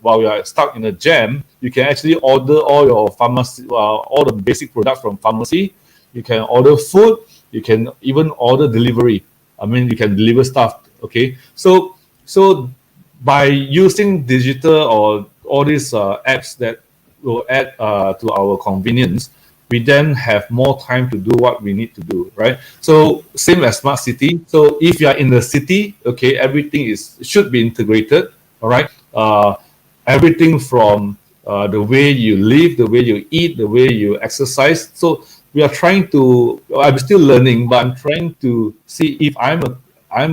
while you're stuck in a jam, you can actually order all your pharmacy, all the basic products from pharmacy. You can order food. You can even order delivery. I mean, you can deliver stuff. Okay, so by using digital or all these apps that will add to our convenience, we then have more time to do what we need to do, right? So same as smart city. So if you are in the city, okay, everything should be integrated, all right? everything from the way you live, the way you eat, the way you exercise. So we are trying to. I'm still learning, but I'm trying to see if I'm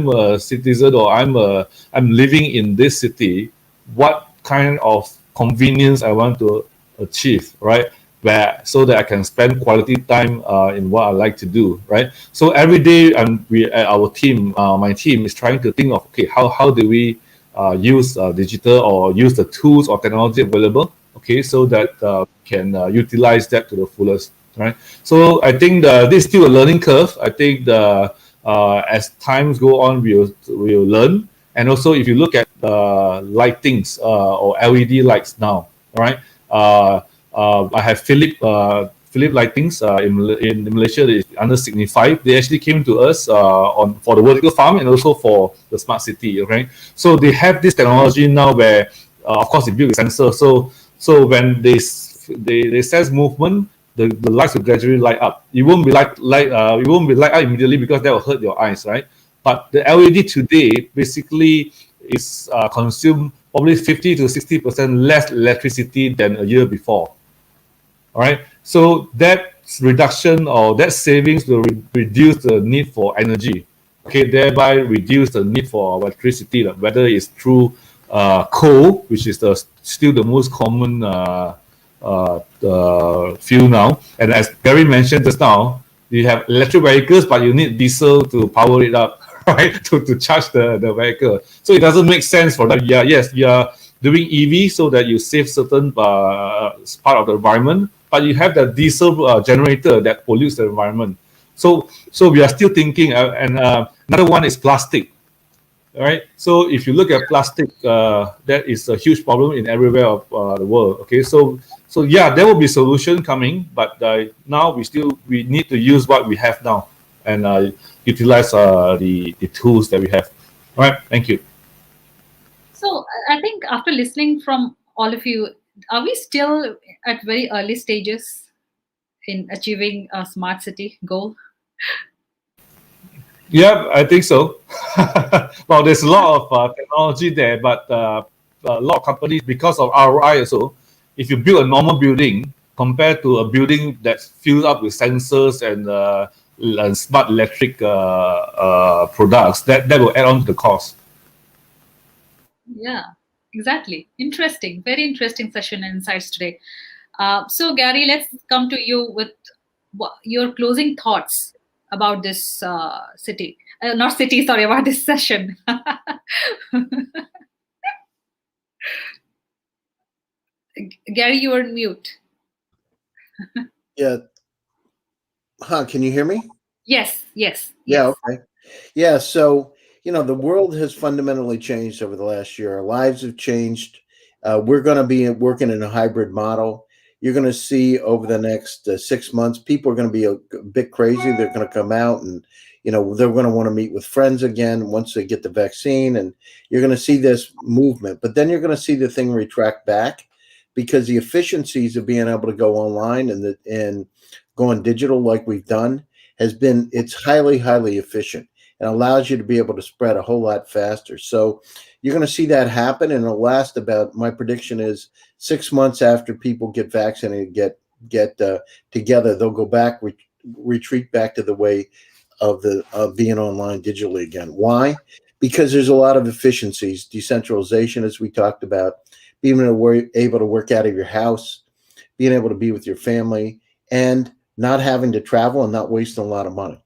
a citizen or I'm living in this city, what kind of convenience I want to achieve, right? Where so that I can spend quality time in what I like to do, right? So every day, our team, my team is trying to think of, okay, how do we use digital or use the tools or technology available, okay, so that can utilize that to the fullest, right? So I think this is still a learning curve. I think as times go on, we'll learn. And also, if you look at lightings or LED lights now, all right, I have Philip Lightings in Malaysia. Is under Signify. They actually came to us for the vertical farm and also for the smart city. Okay, so they have this technology now where, of course, they build a sensor. So when they sense movement, the lights will gradually light up. It won't be light up immediately because that will hurt your eyes, right? But the LED today basically is consume probably 50 to 60% less electricity than a year before. All right, so that reduction or that savings will reduce the need for energy. Okay, thereby reduce the need for electricity, whether it's through coal, which is still the most common fuel now. And as Gary mentioned just now, you have electric vehicles, but you need diesel to power it up, right? to charge the vehicle. So it doesn't make sense for that. Yeah, yes, you are doing EV so that you save certain part of the environment, but you have the diesel generator that pollutes the environment. So we are still thinking, and another one is plastic. All right. So if you look at plastic, that is a huge problem in everywhere of the world. Okay. So yeah, there will be solution coming, but now we need to use what we have now and utilize the tools that we have. All right. Thank you. So I think after listening from all of you, are we still at very early stages in achieving a smart city goal? Yeah, I think so. Well, there's a lot of technology there, but a lot of companies, because of ROI also, if you build a normal building compared to a building that's filled up with sensors and smart electric products, that will add on to the cost. Yeah, exactly. Interesting. Very interesting session and insights today. So, Gary, let's come to you with your closing thoughts about this city. Not city, sorry, about this session. Gary, you are on mute. Yeah. Can you hear me? Yes. Yeah, okay. Yeah, so, the world has fundamentally changed over the last year. Our lives have changed. We're going to be working in a hybrid model. You're going to see over the next 6 months, people are going to be a bit crazy. They're going to come out and, they're going to want to meet with friends again once they get the vaccine. And you're going to see this movement. But then you're going to see the thing retract back because the efficiencies of being able to go online and going digital like we've done it's highly, highly efficient and allows you to be able to spread a whole lot faster. So you're going to see that happen, and it'll last about, my prediction is 6 months after people get vaccinated, get together, they'll go back, retreat back to the way of being online digitally again. Why? Because there's a lot of efficiencies, decentralization, as we talked about, being able to work out of your house, being able to be with your family, and not having to travel and not wasting a lot of money,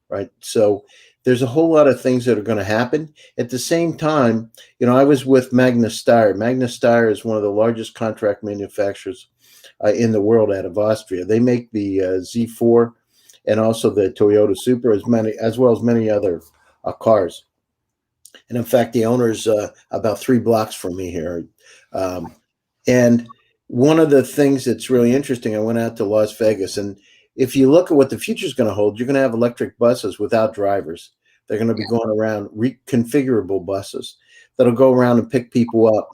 right? So there's a whole lot of things that are going to happen. At the same time, I was with Magnus Steyr. Magnus Steyr is one of the largest contract manufacturers in the world out of Austria. They make the Z4 and also the Toyota Supra, as well as many other cars. And in fact, the owner's about 3 blocks from me here. And one of the things that's really interesting, I went out to Las Vegas, and if you look at what the future is going to hold, you're going to have electric buses without drivers. They're going to be going around, reconfigurable buses that'll go around and pick people up.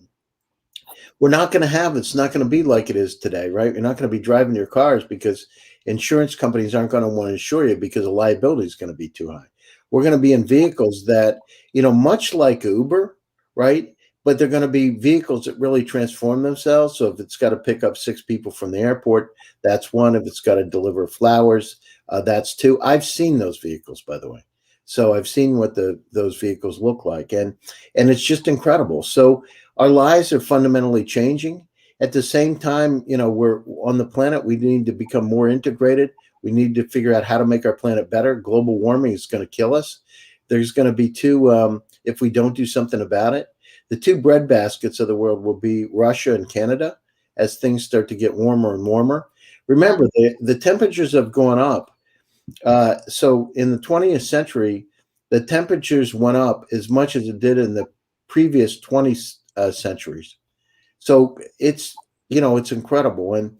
It's not going to be like it is today, right? You're not going to be driving your cars because insurance companies aren't going to want to insure you because the liability is going to be too high. We're going to be in vehicles that, much like Uber, right? but they're going to be vehicles that really transform themselves. So if it's got to pick up 6 people from the airport, that's one. If it's got to deliver flowers, that's 2. I've seen those vehicles, by the way. So I've seen what those vehicles look like, and it's just incredible. So our lives are fundamentally changing. At the same time, we're on the planet. We need to become more integrated. We need to figure out how to make our planet better. Global warming is going to kill us. There's going to be 2, if we don't do something about it. The 2 breadbaskets of the world will be Russia and Canada as things start to get warmer and warmer. Remember, the temperatures have gone up. So in the 20th century, the temperatures went up as much as it did in the previous 20 centuries. So it's incredible. And,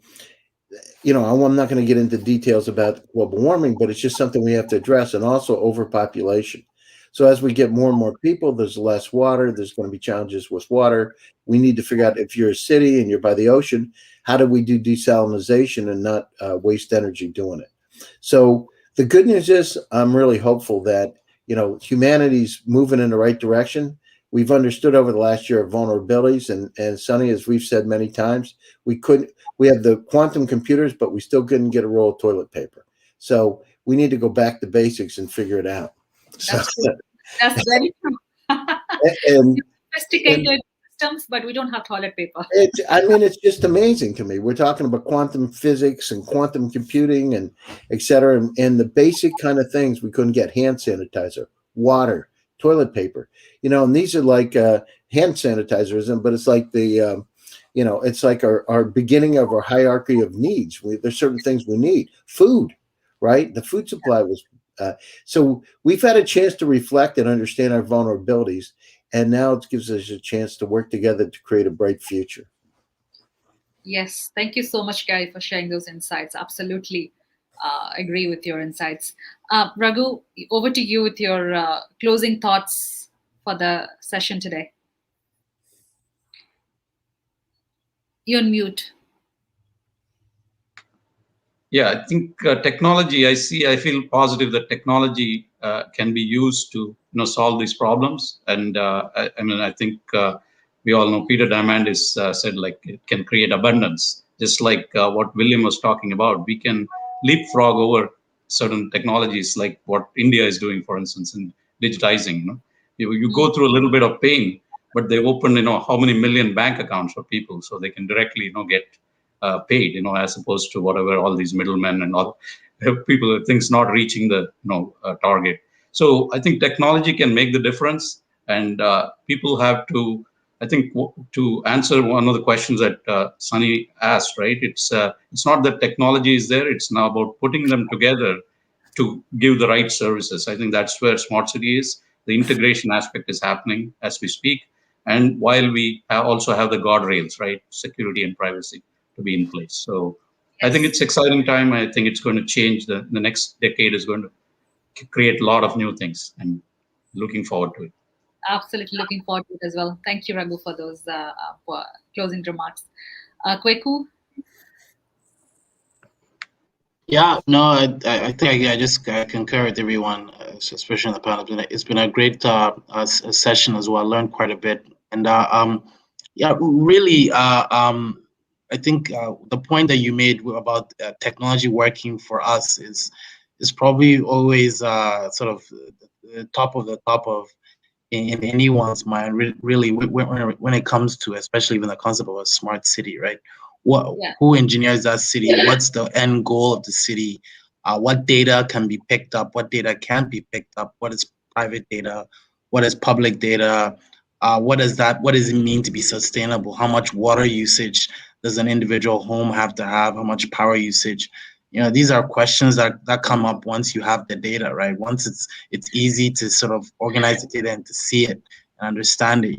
I'm not going to get into details about global warming, but it's just something we have to address, and also overpopulation. So as we get more and more people, there's less water. There's going to be challenges with water. We need to figure out, if you're a city and you're by the ocean, how do we do desalination and not waste energy doing it? So the good news is, I'm really hopeful that, humanity's moving in the right direction. We've understood over the last year of vulnerabilities, and Sonny, as we've said many times, we have the quantum computers, but we still couldn't get a roll of toilet paper. So we need to go back to basics and figure it out. That's true. That's very true. and Sophisticated systems, but we don't have toilet paper. It's just amazing to me. We're talking about quantum physics and quantum computing and et cetera. And the basic kind of things we couldn't get: hand sanitizer, water, toilet paper, and these are like hand sanitizers, but it's like it's like our beginning of our hierarchy of needs. There's certain things we need. Food, right? The food supply was, so we've had a chance to reflect and understand our vulnerabilities, and now it gives us a chance to work together to create a bright future. Yes, thank you so much, Gary, for sharing those insights. Absolutely agree with your insights. Raghu, over to you with your closing thoughts for the session today. You're on mute. Yeah, I think technology, I feel positive that technology can be used to solve these problems. And I think we all know Peter Diamandis said, like, it can create abundance, just like what William was talking about. We can leapfrog over certain technologies, like what India is doing, for instance, in digitizing. You go through a little bit of pain, but they open how many million bank accounts for people, so they can directly get paid, as opposed to whatever all these middlemen and all people, things not reaching the target. So I think technology can make the difference, and people have to, I think, to answer one of the questions that Sunny asked, right? It's not that technology is there; it's now about putting them together to give the right services. I think that's where smart city is. The integration aspect is happening as we speak, and while we also have the guardrails, right, security and privacy, to be in place. So yes. I think it's exciting time. I think it's going to change. The next decade is going to create a lot of new things, and looking forward to it. Absolutely looking forward to it as well. Thank you, Raghu, for those for closing remarks. Kweku? Yeah, no, I think I just concur with everyone, especially in the panel. It's been a great session as well. I learned quite a bit, and yeah, really, I think the point that you made about technology working for us is probably always sort of the top of in anyone's mind. Really, when it comes to, especially even the concept of a smart city, right? Who engineers that city? What's the end goal of the city? What data can be picked up? What data can't be picked up? What is private data? What is public data? What does it mean to be sustainable? How much water usage does an individual home have to have? How much power usage? These are questions that come up once you have the data, right? Once it's easy to sort of organize the data and to see it and understand it.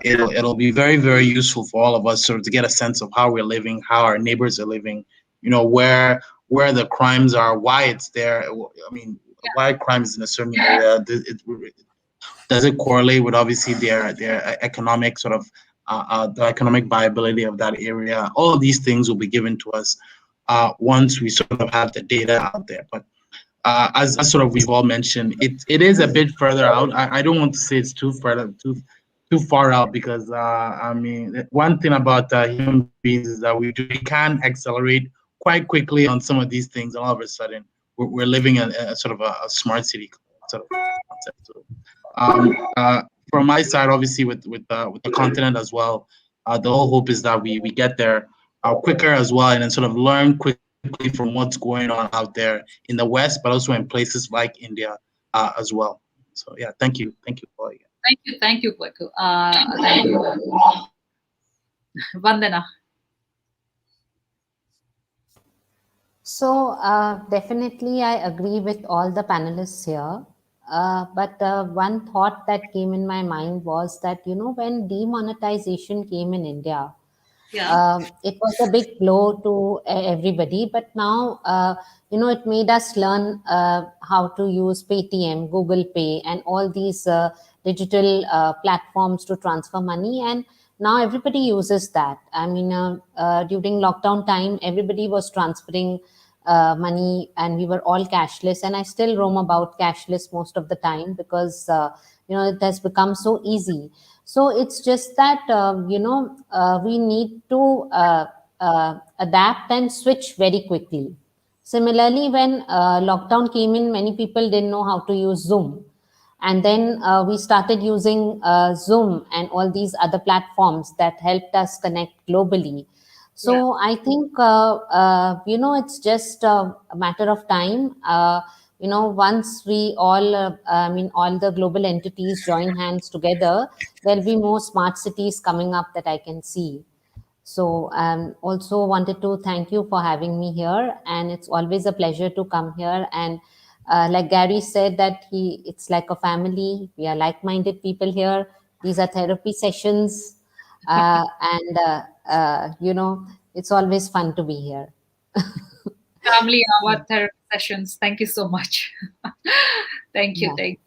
It'll be very, very useful for all of us sort of to get a sense of how we're living, how our neighbors are living, where the crimes are, why it's there. I mean, why crime is in a certain area. Does it correlate with obviously their economic sort of the economic viability of that area? All of these things will be given to us once we sort of have the data out there. But as sort of we've all mentioned, it is a bit further out. I don't want to say it's too far out, because I mean, one thing about human beings is that we can accelerate quite quickly on some of these things, and all of a sudden we're living a sort of a smart city sort of concept. So, from my side, obviously with the continent as well, the whole hope is that we get there quicker as well, and then sort of learn quickly from what's going on out there in the West, but also in places like India as well. So yeah, thank you all again. Thank you, Kweku. Thank you, Vandana. So definitely, I agree with all the panelists here. But one thought that came in my mind was that, when demonetization came in India, it was a big blow to everybody. But now, it made us learn how to use Paytm, Google Pay, and all these digital platforms to transfer money. And now everybody uses that. I mean, during lockdown time, everybody was transferring money, and we were all cashless. And I still roam about cashless most of the time, because it has become so easy. So it's just that we need to adapt and switch very quickly. Similarly, when lockdown came in, many people didn't know how to use Zoom. And then we started using Zoom and all these other platforms that helped us connect globally. So I think, it's just a matter of time. Once we all, all the global entities join hands together, there'll be more smart cities coming up that I can see. So also wanted to thank you for having me here. And it's always a pleasure to come here. And like Gary said, that it's like a family. We are like-minded people here. These are therapy sessions. It's always fun to be here. Family hour therapy sessions. Thank you so much. Thank you. Yeah. Thank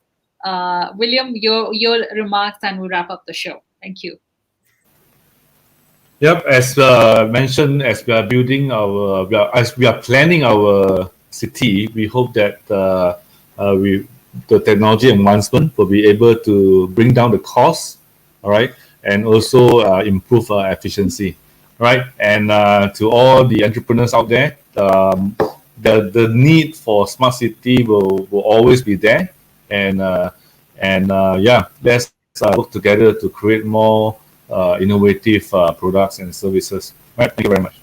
you. William, your remarks, and we'll wrap up the show. Thank you. Yep, as mentioned, as we are building as we are planning our city, we hope that the technology advancement will be able to bring down the cost, all right, and also improve efficiency, right? And to all the entrepreneurs out there, the need for smart city will always be there, and let's work together to create more innovative products and services. Right, thank you very much.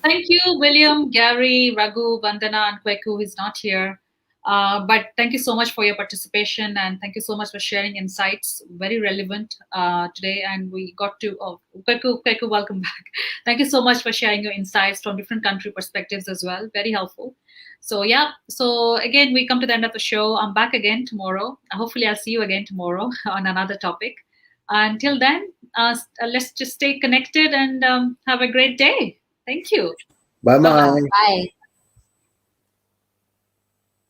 Thank you, William, Gary, Raghu, Vandana, and Kweku, who is not here. But thank you so much for your participation, and thank you so much for sharing insights, very relevant today. And we got to, Kweku, welcome back. Thank you so much for sharing your insights from different country perspectives as well. Very helpful. So yeah, so again, we come to the end of the show. I'm back again tomorrow. Hopefully I'll see you again tomorrow on another topic. Until then, let's just stay connected and have a great day. Thank you. Bye-bye. Bye.